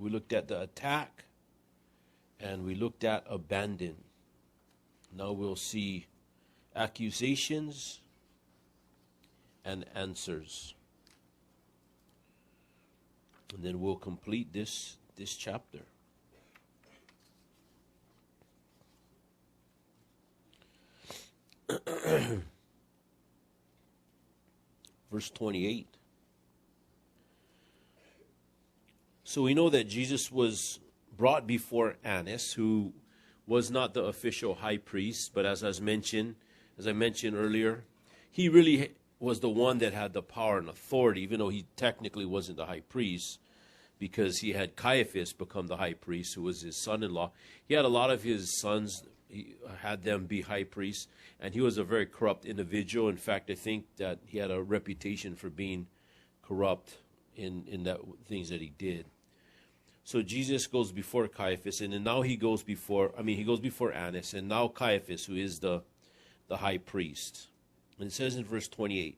We looked at the attack, and we looked at abandon. Now we'll see accusations and answers. And then we'll complete this chapter. Verse 28. So we know that Jesus was brought before Annas, who was not the official high priest, but as I mentioned earlier, he really was the one that had the power and authority, even though he technically wasn't the high priest, because he had Caiaphas become the high priest, who was his son-in-law. He had a lot of his sons, he had them be high priests, and he was a very corrupt individual. In fact, I think that he had a reputation for being corrupt in that things that he did. So Jesus goes before Caiaphas, and then now he goes before Annas, and now Caiaphas, who is the high priest. And it says in verse 28,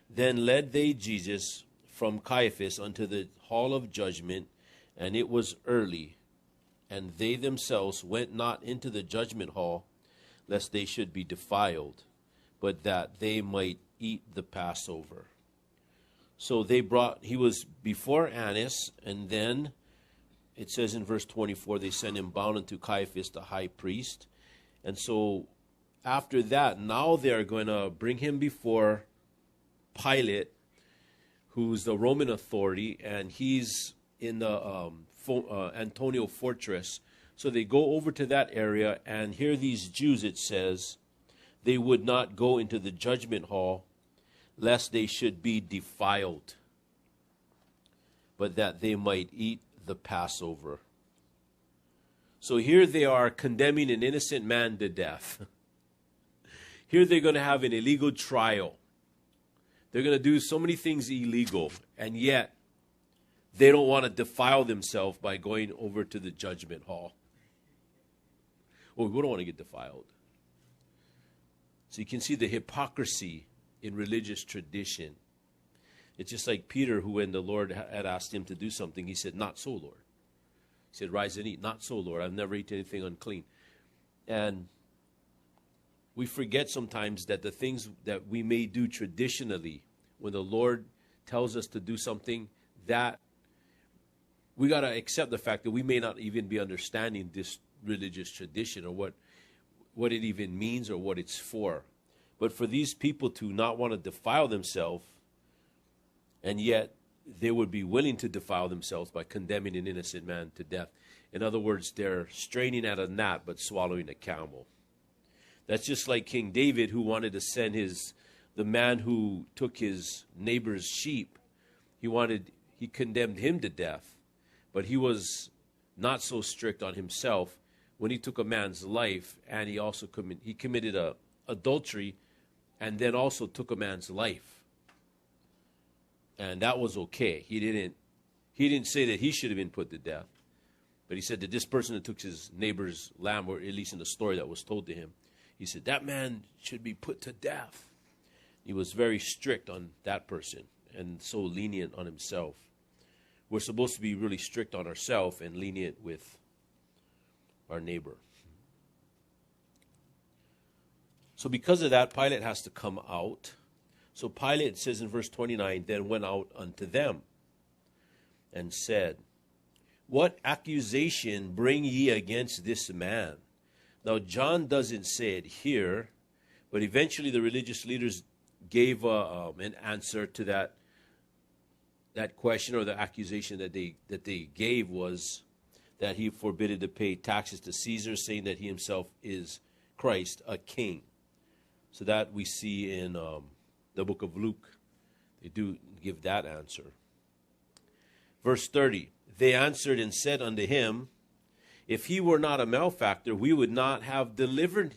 Then led they Jesus from Caiaphas unto the hall of judgment, and it was early, and they themselves went not into the judgment hall, lest they should be defiled, but that they might eat the Passover. So he was before Annas, and then it says in verse 24, they sent him bound unto Caiaphas, the high priest. And so after that, now they're going to bring him before Pilate, who's the Roman authority, and he's in the Antonia fortress. So they go over to that area, and here these Jews, it says, they would not go into the judgment hall, lest they should be defiled, but that they might eat the Passover. So here they are condemning an innocent man to death. Here they're going to have an illegal trial. They're going to do so many things illegal, and yet they don't want to defile themselves by going over to the judgment hall. Well, we don't want to get defiled. So you can see the hypocrisy in religious tradition. It's just like Peter, who when the Lord had asked him to do something, he said, "Not so, Lord." He said, "Rise and eat." "Not so, Lord. I've never eaten anything unclean." And we forget sometimes that the things that we may do traditionally, when the Lord tells us to do something, that we got to accept the fact that we may not even be understanding this religious tradition or what it even means or what it's for. But for these people to not want to defile themselves, and yet they would be willing to defile themselves by condemning an innocent man to death. In other words, they're straining at a gnat but swallowing a camel. That's just like King David, who wanted to send the man who took his neighbor's sheep. He condemned him to death, but he was not so strict on himself when he took a man's life, and he also committed adultery, and then also took a man's life. And that was okay. He didn't say that he should have been put to death, but he said that this person that took his neighbor's lamb, or at least in the story that was told to him, he said that man should be put to death. He was very strict on that person and so lenient on himself. We're supposed to be really strict on ourselves and lenient with our neighbor. So because of that, Pilate has to come out. So Pilate, says in verse 29, then went out unto them and said, What accusation bring ye against this man? Now, John doesn't say it here, but eventually the religious leaders gave an answer to that question, or the accusation that they gave was that he forbidden to pay taxes to Caesar, saying that he himself is Christ, a king. So that we see in the book of Luke. They do give that answer. Verse 30, they answered and said unto him, If he were not a malefactor, we would not have delivered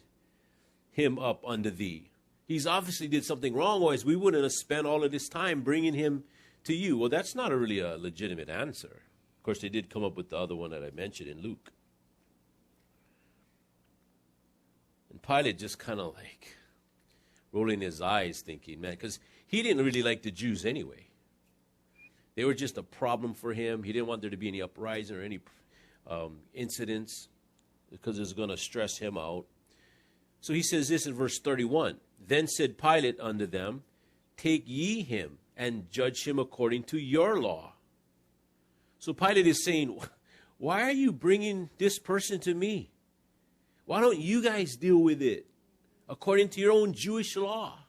him up unto thee. He's obviously did something wrong, otherwise we wouldn't have spent all of this time bringing him to you. Well, that's not really a legitimate answer. Of course, they did come up with the other one that I mentioned in Luke. And Pilate just kind of like rolling his eyes thinking, man, because he didn't really like the Jews anyway. They were just a problem for him. He didn't want there to be any uprising or any incidents because it was going to stress him out. So he says this in verse 31. Then said Pilate unto them, take ye him and judge him according to your law. So Pilate is saying, why are you bringing this person to me? Why don't you guys deal with it according to your own Jewish law?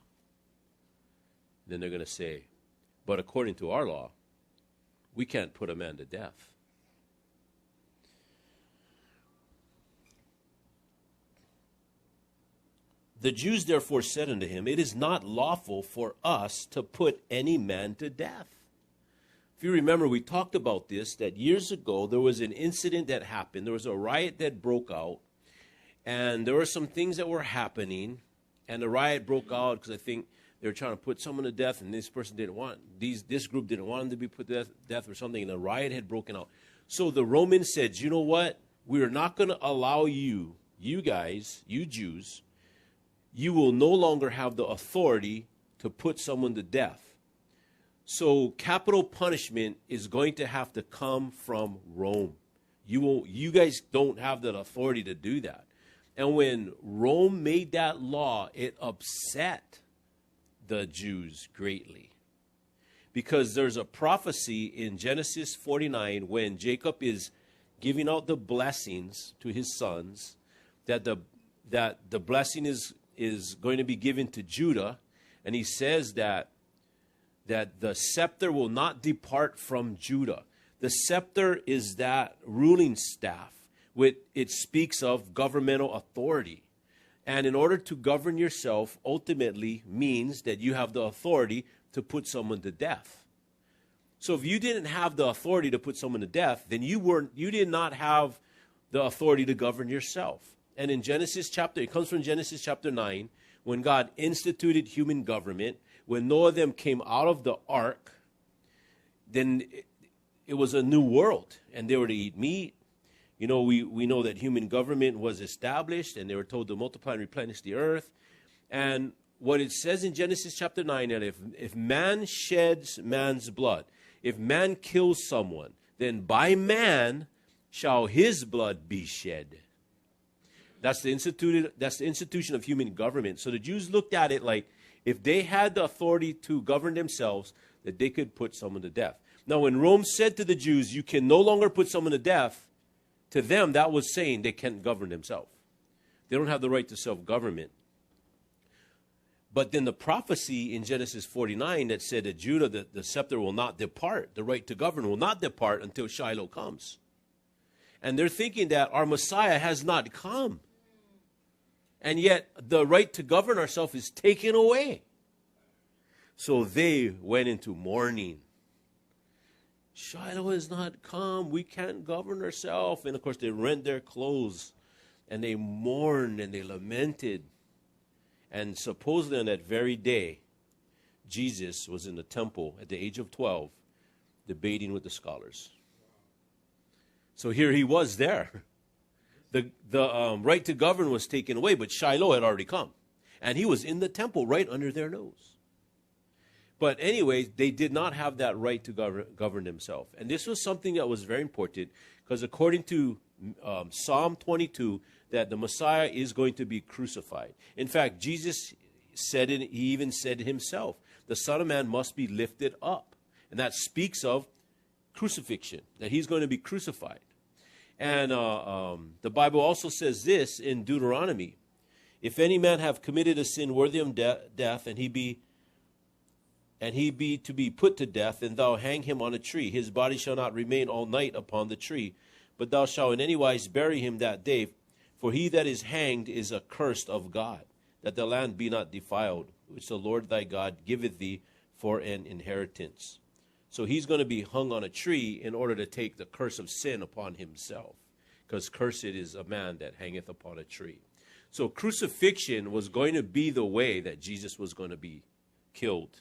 Then they're going to say, but according to our law, we can't put a man to death. The Jews therefore said unto him, it is not lawful for us to put any man to death. If you remember, we talked about this, that years ago there was an incident that happened. There was a riot that broke out, and there were some things that were happening, and the riot broke out because I think they were trying to put someone to death, and this person didn't want, this group didn't want him to be put to death or something, and the riot had broken out. So the Romans said, you know what? We are not going to allow you guys, you Jews, you will no longer have the authority to put someone to death. So capital punishment is going to have to come from Rome. You guys don't have that authority to do that. And when Rome made that law, it upset the Jews greatly. Because there's a prophecy in Genesis 49 when Jacob is giving out the blessings to his sons, that the blessing is going to be given to Judah, and he says that the scepter will not depart from Judah. The scepter is that ruling staff. It speaks of governmental authority. And in order to govern yourself ultimately means that you have the authority to put someone to death. So if you didn't have the authority to put someone to death, then you did not have the authority to govern yourself. And in it comes from Genesis chapter 9, when God instituted human government, when Noah and them came out of the ark, then it was a new world, and they were to eat meat. You know, we know that human government was established, and they were told to multiply and replenish the earth. And what it says in Genesis chapter 9, that if man sheds man's blood, if man kills someone, then by man shall his blood be shed. That's the institution of human government. So the Jews looked at it like if they had the authority to govern themselves, that they could put someone to death. Now, when Rome said to the Jews, you can no longer put someone to death, to them that was saying they can't govern themselves. They don't have the right to self-government. But then the prophecy in Genesis 49 that said that Judah, the scepter will not depart, the right to govern will not depart until Shiloh comes. And they're thinking that our Messiah has not come. And yet the right to govern ourselves is taken away. So they went into mourning. Shiloh has not come. We can't govern ourselves. And of course they rent their clothes and they mourned and they lamented. And supposedly on that very day, Jesus was in the temple at the age of 12 debating with the scholars. So here he was there. The right to govern was taken away, but Shiloh had already come. And he was in the temple right under their nose. But anyway, they did not have that right to govern themselves. And this was something that was very important because according to Psalm 22, that the Messiah is going to be crucified. In fact, Jesus said it, he even said it himself, the Son of Man must be lifted up. And that speaks of crucifixion, that he's going to be crucified. And the Bible also says this in Deuteronomy. If any man have committed a sin worthy of death, and he be to be put to death, then thou hang him on a tree. His body shall not remain all night upon the tree, but thou shalt in any wise bury him that day. For he that is hanged is accursed of God, that the land be not defiled, which the Lord thy God giveth thee for an inheritance. So he's going to be hung on a tree in order to take the curse of sin upon himself, because cursed is a man that hangeth upon a tree. So crucifixion was going to be the way that Jesus was going to be killed.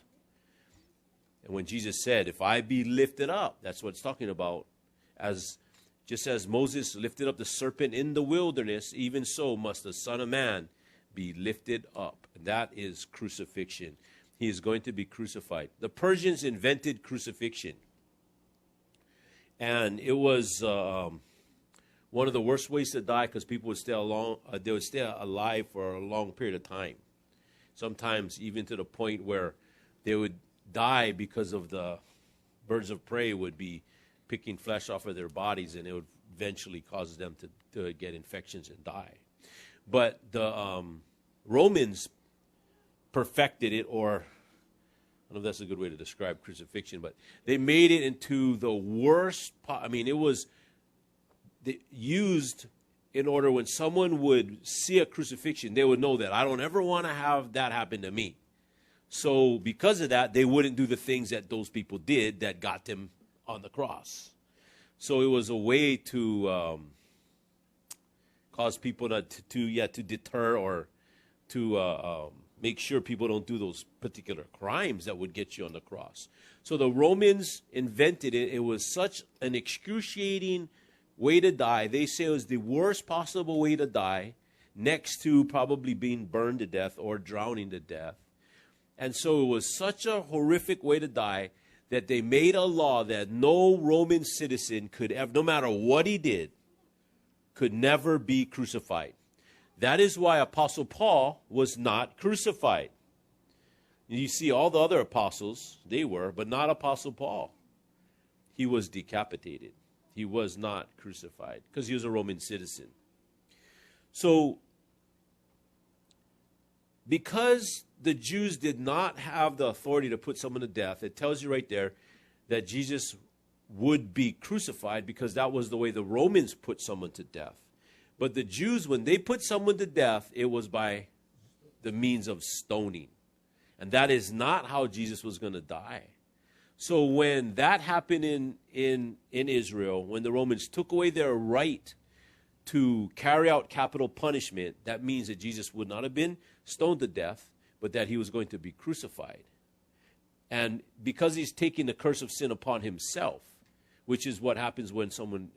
And when Jesus said, if I be lifted up, that's what it's talking about. Just as Moses lifted up the serpent in the wilderness, even so must the Son of Man be lifted up. And that is crucifixion. He is going to be crucified. The Persians invented crucifixion. And it was one of the worst ways to die because people would they would stay alive for a long period of time. Sometimes even to the point where they would die because of the birds of prey would be picking flesh off of their bodies, and it would eventually cause them to get infections and die. But the Romans perfected it, or I don't know if that's a good way to describe crucifixion, but they made it into the worst. It was used in order when someone would see a crucifixion, they would know that I don't ever want to have that happen to me. So because of that, they wouldn't do the things that those people did that got them on the cross. So it was a way to cause people to deter or to make sure people don't do those particular crimes that would get you on the cross. So the Romans invented it. It was such an excruciating way to die. They say it was the worst possible way to die, next to probably being burned to death or drowning to death. And so it was such a horrific way to die that they made a law that no Roman citizen could ever, no matter what he did, could never be crucified. That is why Apostle Paul was not crucified. You see all the other apostles, they were, but not Apostle Paul. He was decapitated. He was not crucified because he was a Roman citizen. So, because the Jews did not have the authority to put someone to death, it tells you right there that Jesus would be crucified because that was the way the Romans put someone to death. But the Jews, when they put someone to death, it was by the means of stoning. And that is not how Jesus was going to die. So when that happened in Israel, when the Romans took away their right to carry out capital punishment, that means that Jesus would not have been stoned to death, but that he was going to be crucified. And because he's taking the curse of sin upon himself, which is what happens when someone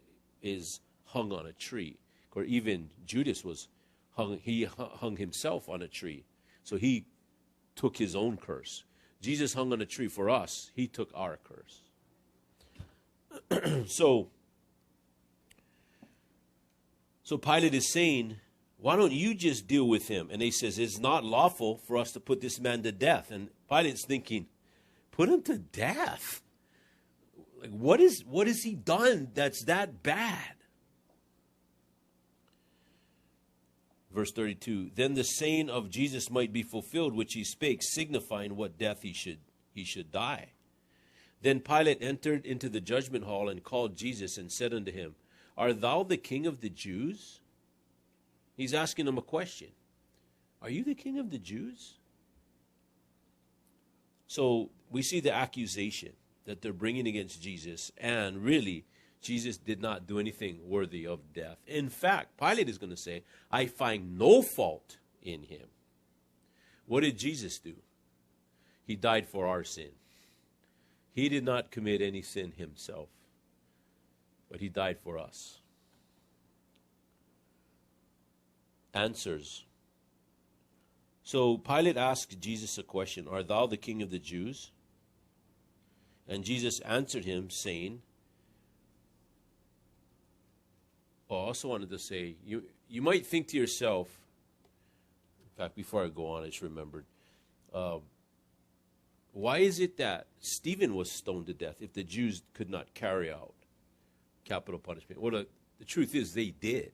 is hung on a tree, or even Judas was hung, he hung himself on a tree. So he took his own curse. Jesus hung on a tree for us. He took our curse. So Pilate is saying, why don't you just deal with him? And he says, it's not lawful for us to put this man to death. And Pilate's thinking, put him to death? Like, what has he done that's that bad? Verse 32, then the saying of Jesus might be fulfilled, which he spake, signifying what death he should die. Then Pilate entered into the judgment hall and called Jesus and said unto him, art thou the king of the Jews? He's asking him a question. Are you the king of the Jews? So we see the accusation that they're bringing against Jesus, and really, Jesus did not do anything worthy of death. In fact, Pilate is going to say, I find no fault in him. What did Jesus do? He died for our sin. He did not commit any sin himself, but he died for us. Answers. So Pilate asked Jesus a question, art thou the king of the Jews? And Jesus answered him, saying, I also wanted to say, you might think to yourself, in fact, before I go on, I just remembered, why is it that Stephen was stoned to death if the Jews could not carry out capital punishment? Well, the truth is they did,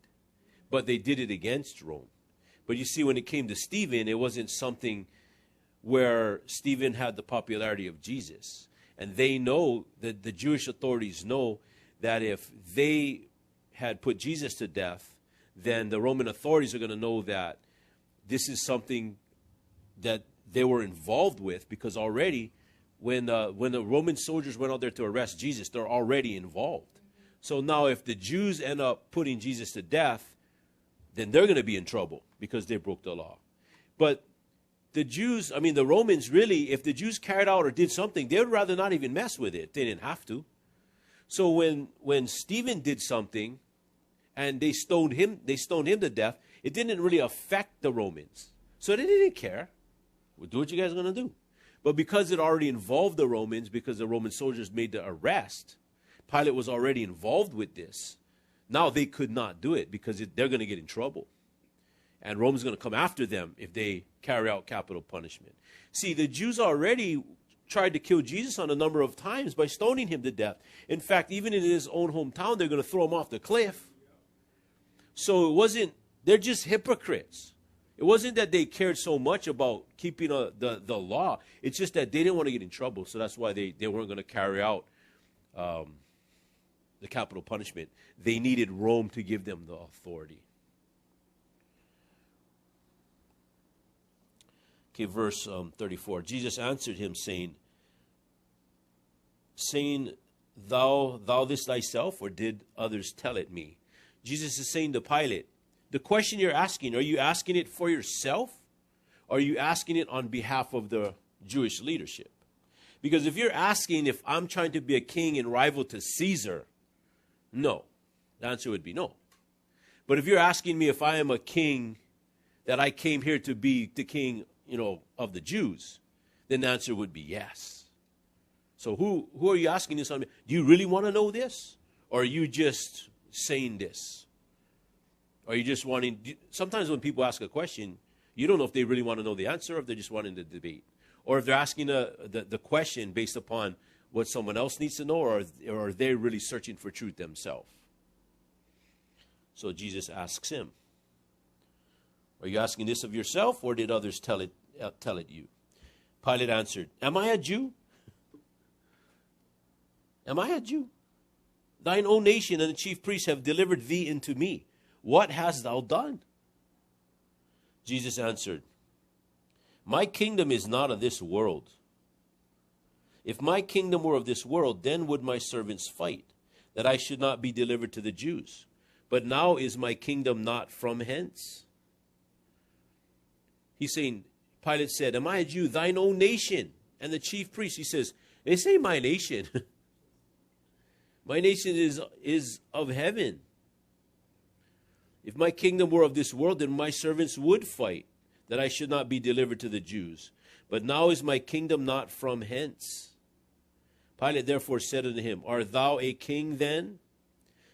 but they did it against Rome. But you see, when it came to Stephen, it wasn't something where Stephen had the popularity of Jesus. And they know, that the Jewish authorities know, that if they had put Jesus to death, then the Roman authorities are going to know that this is something that they were involved with, because already when the Roman soldiers went out there to arrest Jesus, they're already involved. So now if the Jews end up putting Jesus to death, then they're going to be in trouble because they broke the law. But the Jews, the Romans really, if the Jews carried out or did something, they would rather not even mess with it. They didn't have to. So when Stephen did something and they stoned him to death, it didn't really affect the Romans. So they didn't care. Well, do what you guys are going to do. But because it already involved the Romans, because the Roman soldiers made the arrest, Pilate was already involved with this. Now they could not do it because they're going to get in trouble. And Rome's going to come after them if they carry out capital punishment. See, the Jews already tried to kill Jesus on a number of times by stoning him to death. In fact, even in his own hometown, they're going to throw him off the cliff. So they're just hypocrites. It wasn't that they cared so much about keeping the law. It's just that they didn't want to get in trouble. So that's why they weren't going to carry out the capital punishment. They needed Rome to give them the authority. Okay, verse 34. Jesus answered him, saying, thou this thyself, or did others tell it me? Jesus is saying to Pilate, the question you're asking, are you asking it for yourself? Or are you asking it on behalf of the Jewish leadership? Because if you're asking if I'm trying to be a king and rival to Caesar, no. The answer would be no. But if you're asking me if I am a king, that I came here to be the king, of the Jews, then the answer would be yes. So who are you asking this on? Do you really want to know this? Or are you just saying this? Or are you just wanting, sometimes when people ask a question, you don't know if they really want to know the answer or if they're just wanting to debate. Or if they're asking the question based upon what someone else needs to know, or are they really searching for truth themselves? So Jesus asks him, are you asking this of yourself, or did others tell it you? Pilate answered, am I a Jew? Am I a Jew? Thine own nation and the chief priests have delivered thee into me. What hast thou done? Jesus answered, my kingdom is not of this world. If my kingdom were of this world, then would my servants fight, that I should not be delivered to the Jews. But now is my kingdom not from hence. He's saying, Pilate said, am I a Jew? Thine own nation and the chief priests. He says, they say my nation. My nation is of heaven. If my kingdom were of this world, then my servants would fight, that I should not be delivered to the Jews. But now is my kingdom not from hence. Pilate therefore said unto him, art thou a king then?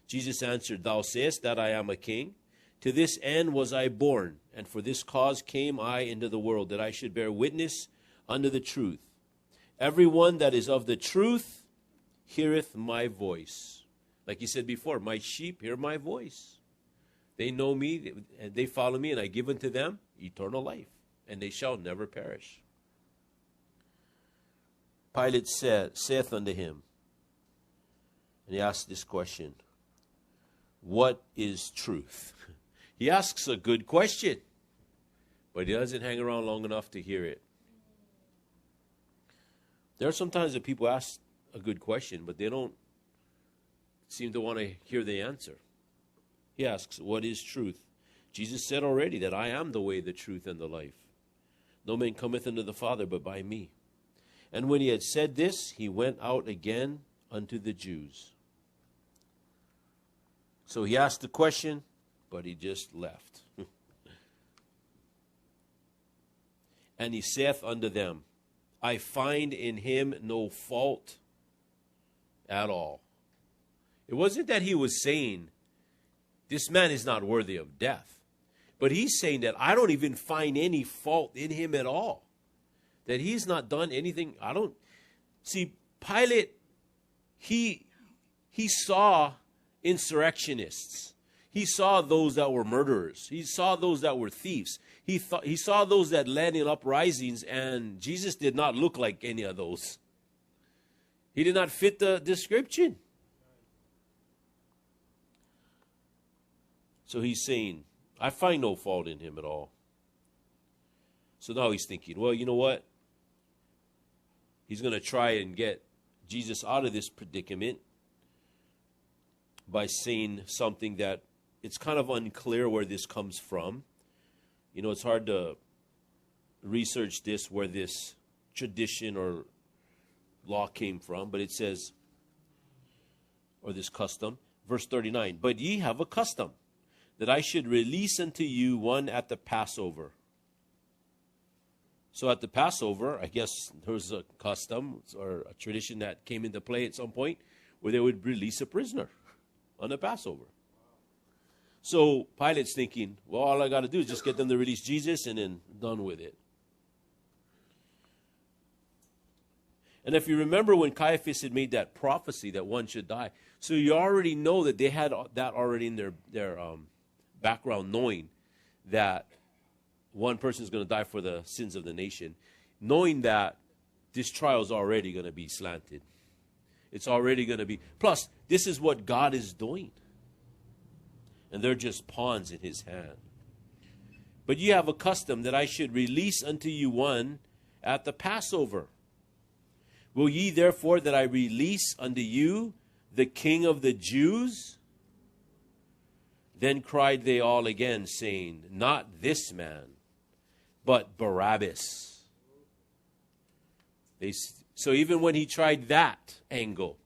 Jesus answered, thou sayest that I am a king. To this end was I born, and for this cause came I into the world, that I should bear witness unto the truth. Everyone that is of the truth heareth my voice. Like he said before, my sheep hear my voice. They know me, and they follow me, and I give unto them eternal life, and they shall never perish. Pilate saith unto him, and he asked this question, what is truth? He asks a good question, but he doesn't hang around long enough to hear it. There are sometimes that people ask a good question, but they don't seem to want to hear the answer. He asks, what is truth? Jesus said already that I am the way, the truth, and the life. No man cometh unto the Father but by me. And when he had said this, he went out again unto the Jews. So he asked the question, but he just left. And he saith unto them, I find in him no fault at all. It wasn't that he was saying, this man is not worthy of death. But he's saying that I don't even find any fault in him at all. That he's not done anything. See, Pilate, he saw insurrectionists. He saw those that were murderers. He saw those that were thieves. He saw those that led in uprisings, and Jesus did not look like any of those. He did not fit the description. So he's saying, I find no fault in him at all. So now he's thinking, well, you know what? He's going to try and get Jesus out of this predicament by saying something that it's kind of unclear where this comes from. You know, it's hard to research this, where this tradition or law came from, but it says, or this custom, verse 39, but ye have a custom, that I should release unto you one at the Passover. So at the Passover, I guess there was a custom or a tradition that came into play at some point where they would release a prisoner on the Passover. So Pilate's thinking, well, all I got to do is just get them to release Jesus and then done with it. And if you remember when Caiaphas had made that prophecy that one should die, so you already know that they had that already in their background, knowing that one person is going to die for the sins of the nation, knowing that this trial is already going to be slanted. It's already going to be. Plus, this is what God is doing. And they're just pawns in his hand. But you have a custom that I should release unto you one at the Passover. Will ye therefore that I release unto you the King of the Jews? Then cried they all again, saying, not this man, but Barabbas. So even when he tried that angle,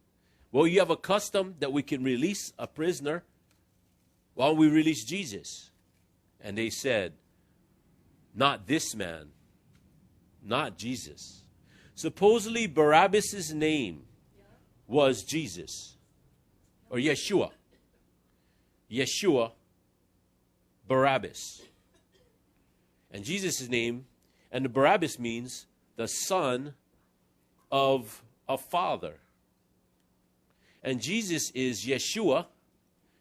well, you have a custom that we can release a prisoner while we release Jesus. And they said, not this man, not Jesus. Supposedly Barabbas' name was Jesus or Yeshua. Yeshua, Barabbas. And Jesus' name, and the Barabbas means the son of a father. And Jesus is Yeshua,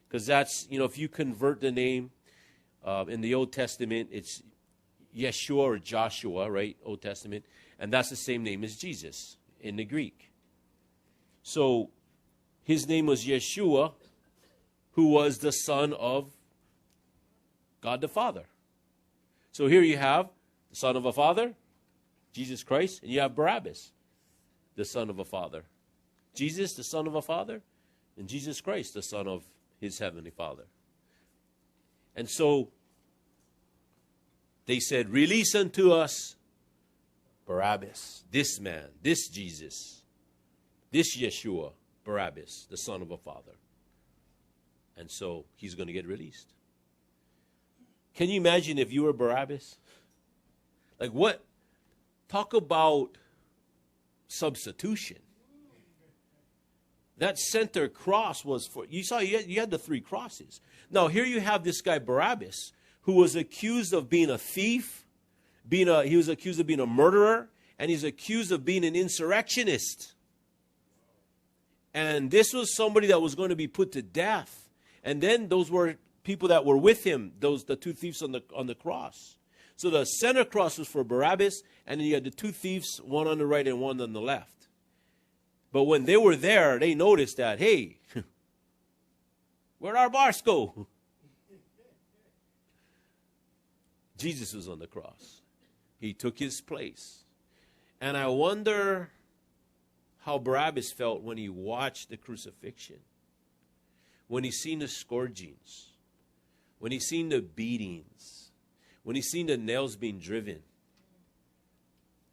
because that's, if you convert the name in the Old Testament, it's Yeshua or Joshua, right? Old Testament. And that's the same name as Jesus in the Greek. So his name was Yeshua, who was the son of God the Father. So here you have the son of a father, Jesus Christ, and you have Barabbas, the son of a father. Jesus, the son of a father, and Jesus Christ, the son of his heavenly Father. And so they said, release unto us Barabbas, this man, this Jesus, this Yeshua, Barabbas, the son of a father. And so he's going to get released. Can you imagine if you were Barabbas? Like what? Talk about substitution. That center cross was for, you saw, you had the 3 crosses. Now here you have this guy Barabbas, who was accused of being a thief, he was accused of being a murderer, and he's accused of being an insurrectionist. And this was somebody that was going to be put to death. And then those were people that were with him, the 2 thieves on the cross. So the center cross was for Barabbas, and then you had the 2 thieves, one on the right and one on the left. But when they were there, they noticed that, hey, where'd our bars go? Jesus was on the cross. He took his place. And I wonder how Barabbas felt when he watched the crucifixion, when he seen the scourgings, when he seen the beatings, when he seen the nails being driven,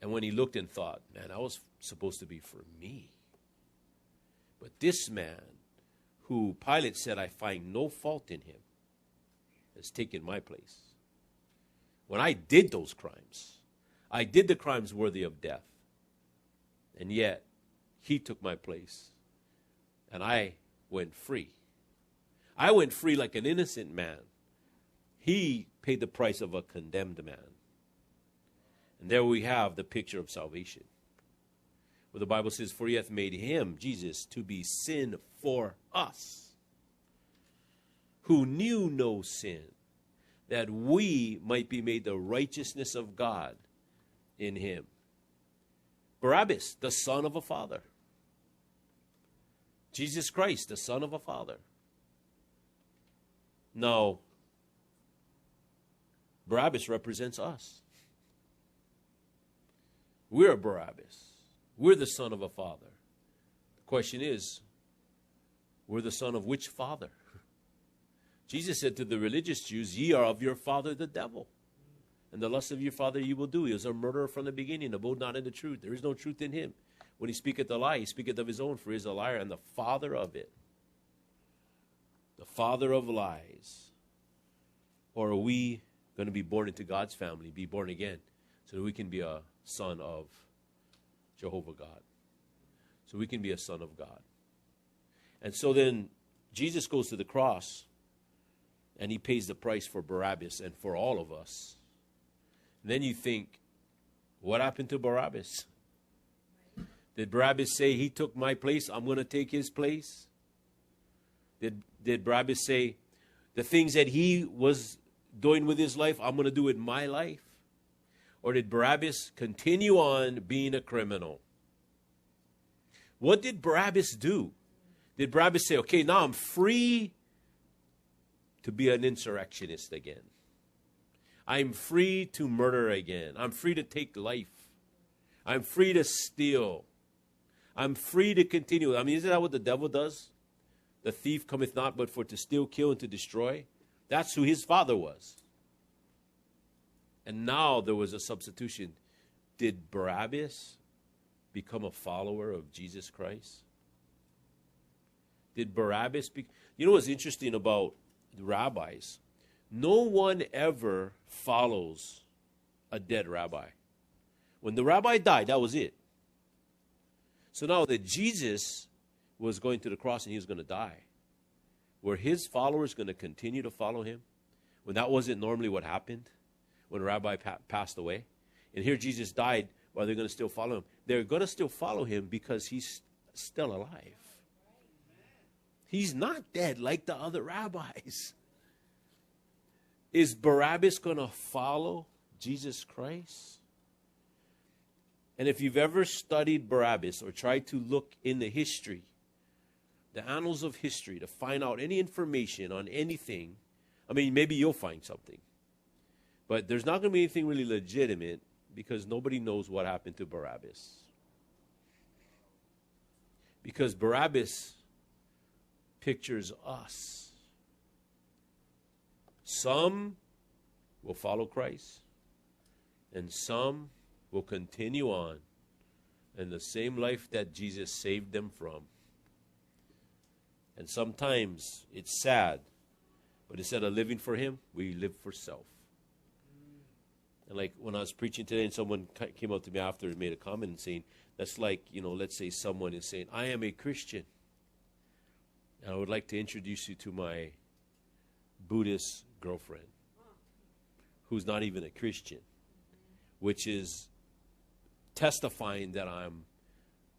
and when he looked and thought, man, that was supposed to be for me. But this man, who Pilate said, I find no fault in him, has taken my place. When I did those crimes, I did the crimes worthy of death. And yet, he took my place. And I went free. I went free like an innocent man. He paid the price of a condemned man. And there we have the picture of salvation. Where the Bible says, for he hath made him, Jesus, to be sin for us, who knew no sin, that we might be made the righteousness of God in him. Barabbas, the son of a father. Jesus Christ, the son of a father. No. Barabbas represents us. We're Barabbas. We're the son of a father. The question is, we're the son of which father? Jesus said to the religious Jews, ye are of your father the devil, and the lust of your father you will do. He was a murderer from the beginning, abode not in the truth. There is no truth in him. When he speaketh a lie, he speaketh of his own, for he is a liar and the father of it. The father of lies. Or are we going to be born into God's family, be born again, so that we can be a son of Jehovah God? So we can be a son of God. And so then Jesus goes to the cross, and he pays the price for Barabbas and for all of us. And then you think, what happened to Barabbas? Did Barabbas say, he took my place, I'm going to take his place? Did Barabbas say, the things that he was doing with his life, I'm going to do in my life? Or did Barabbas continue on being a criminal? What did Barabbas do? Did Barabbas say, okay, now I'm free to be an insurrectionist again? I'm free to murder again. I'm free to take life. I'm free to steal. I'm free to continue. I mean, isn't that what the devil does? The thief cometh not but for to steal, kill, and to destroy. That's who his father was. And now there was a substitution. Did Barabbas become a follower of Jesus Christ? Did Barabbas you know what's interesting about the rabbis? No one ever follows a dead rabbi. When the rabbi died, that was it. So now that Jesus was going to the cross and he was going to die, were his followers going to continue to follow him when that wasn't normally what happened when a rabbi passed away? And here Jesus died, while they're going to still follow him. They're going to still follow him because he's still alive. He's not dead like the other rabbis. Is Barabbas going to follow Jesus Christ? And if you've ever studied Barabbas or tried to look in the history, the annals of history, to find out any information on anything, I mean, maybe you'll find something. But there's not going to be anything really legitimate because nobody knows what happened to Barabbas. Because Barabbas pictures us. Some will follow Christ, and some will continue on in the same life that Jesus saved them from. And sometimes it's sad, but instead of living for him, we live for self. And like when I was preaching today and someone came up to me after and made a comment saying, that's like, let's say someone is saying, I am a Christian. And I would like to introduce you to my Buddhist girlfriend, who's not even a Christian, which is testifying that I'm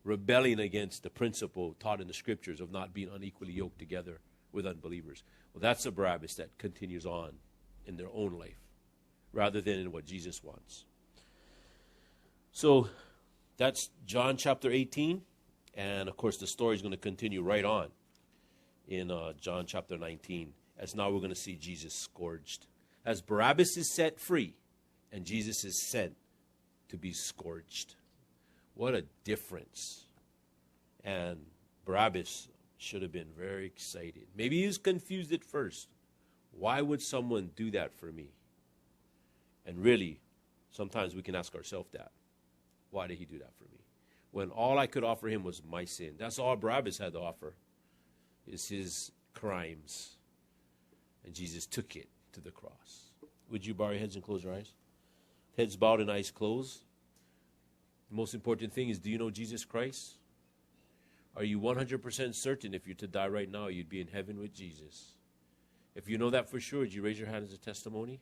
rebelling against the principle taught in the scriptures of not being unequally yoked together with unbelievers. Well, that's a Barabbas that continues on in their own life rather than in what Jesus wants. So that's John chapter 18. And, of course, the story is going to continue right on in John chapter 19, as now we're going to see Jesus scourged. As Barabbas is set free and Jesus is sent to be scourged. What a difference. And Barabbas should have been very excited. Maybe he was confused at first. Why would someone do that for me? And really, sometimes we can ask ourselves that. Why did he do that for me? When all I could offer him was my sin. That's all Barabbas had to offer, is his crimes. And Jesus took it to the cross. Would you bow your heads and close your eyes? Heads bowed and eyes closed. The most important thing is, do you know Jesus Christ? Are you 100% certain if you're to die right now, you'd be in heaven with Jesus? If you know that for sure, would you raise your hand as a testimony?